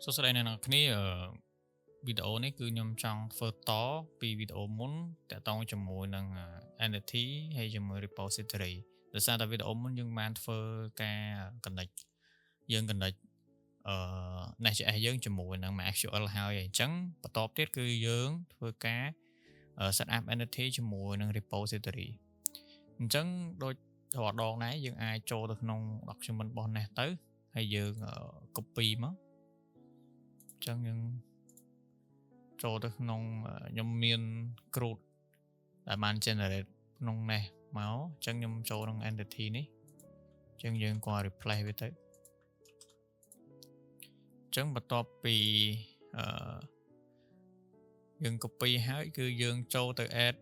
សួស្តីអ្នកនរគ្នាវីដេអូនេះគឺខ្ញុំចង់ធ្វើតពីវីដេអូមុនតាក់ទងជាមួយនឹង entity ហើយជាមួយ repository ដោយសារតែវីដេអូមុនយើងបានធ្វើការ connect យើង connect Nest.js យើងជាមួយនឹង MySQL ហើយអញ្ចឹងបន្ទាប់ទៀតគឺយើងធ្វើការ set up entity ជាមួយនឹង repository អញ្ចឹងដូចរាល់ដងដែរយើងអាចចូលទៅក្នុង document របស់ Nest ទៅហើយយើង copy មកអញ្ចឹងយើងចូលទៅក្នុងខ្ញុំមាន crude ដែលបាន generate ក្នុង Nest មកអញ្ចឹងខ្ញុំចូលក្នុង entity នេះអញ្ចឹងយើងក៏ replace វាទៅអញ្ចឹងបន្ទាប់ពីយើង copy ហើយគឺយើងចូលទៅ add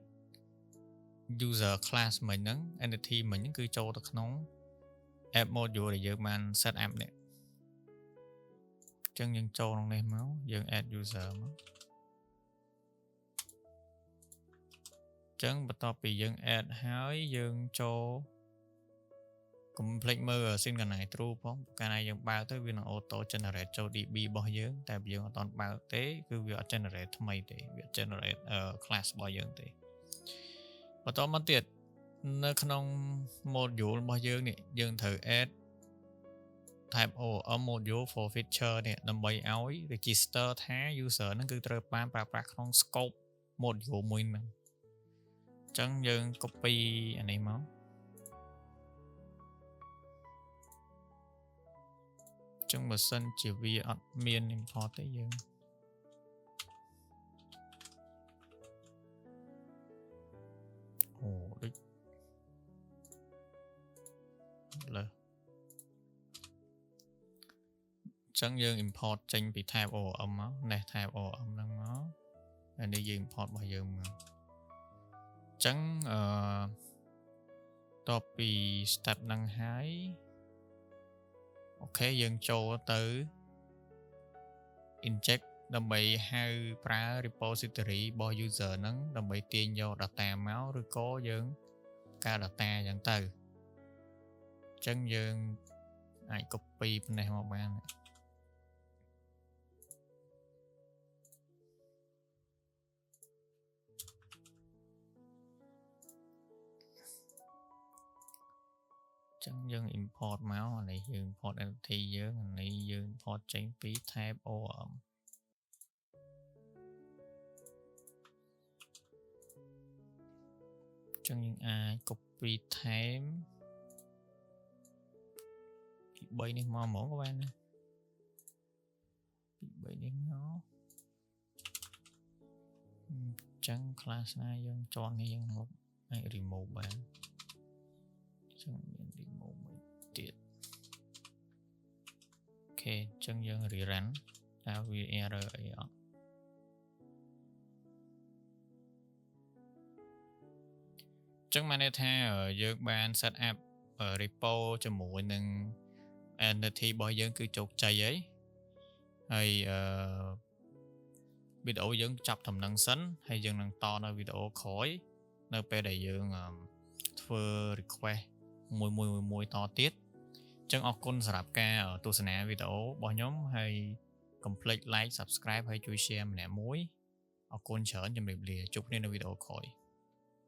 user class មិញហ្នឹង entity មិញហ្នឹងគឺចូលទៅក្នុង app module ដែលយើងបាន set up នេះអញ្ចឹងយើងចូលក្នុងនេះមកយើង add user មកអញ្ចឹងបន្ទាប់ពីយើង add ហើយយើងចូល complete មើល synchronize true ផងកាលណាយើងបើកទៅវានឹង auto generate ចូល DB របស់យើងតែយើងអត់ទាន់បើកទេគឺវាអត់ generate ថ្មីទេវា generate class របស់យើងទេបន្តមកទៀតនៅក្នុង module របស់យើងនេះយើងត្រូវ add type OOM module for feature នេះដើម្បីឲ្យ register ថា user ហ្នឹងគឺត្រូវបានប្រើប្រាស់ក្នុង scope module មួយហ្នឹងអញ្ចឹងយើង copy អានេះមកអញ្ចឹងបើសិនជាវាអត់មាន import ទេយើងដូចលើអញ្ចឹងយើង import ចេញពី type OOM មក Nest type OOM ហ្នឹងមកហើយនេះយើង import របស់យើងមកអញ្ចឹងតបពី step ហ្នឹងហើយអូខេយើងចូលទៅ inject ដើម្បីហៅប្រើ repository របស់ user ហ្នឹងដើម្បីទាញយក data មកឬក៏យើងការ data អញ្ចឹងទៅអញ្ចឹងយើងអាច copy ផ្នែកមកបានចឹងយើង import មកអានេះយើង import entity យើងអានេះយើង import ចេញពី type OOM ចឹងយើងអាច copy time ពី3នេះមកហ្មងក៏បានដែរពី3នេះមកអញ្ចឹង class ណាយើងចង់នេះយើងលុបអាច remove បានចឹងមាន remove មួយទៀតអូខេអញ្ចឹងយើង rerun តើវា error អីអត់ចឹងបានន័យថាយើងបាន set up repo ជាមួយនឹង entity របស់យើងគឺជោគជ័យហើយវីដេអូយើងចាប់ត្រឹមហ្នឹងសិនហើយយើងនឹងតនៅវីដេអូក្រោយនៅពេលដែលយើងធ្វើ request មួយតទៀតអញ្ចឹងអរគុណសម្រាប់ការទស្សនាវីដេអូរបស់ខ្ញុំហើយកុំភ្លេច like subscribe ហើយជួយ share ម្នាក់មួយអរគុណច្រើនជម្រាបលាជួបគ្នានៅវីដេអូក្រោយ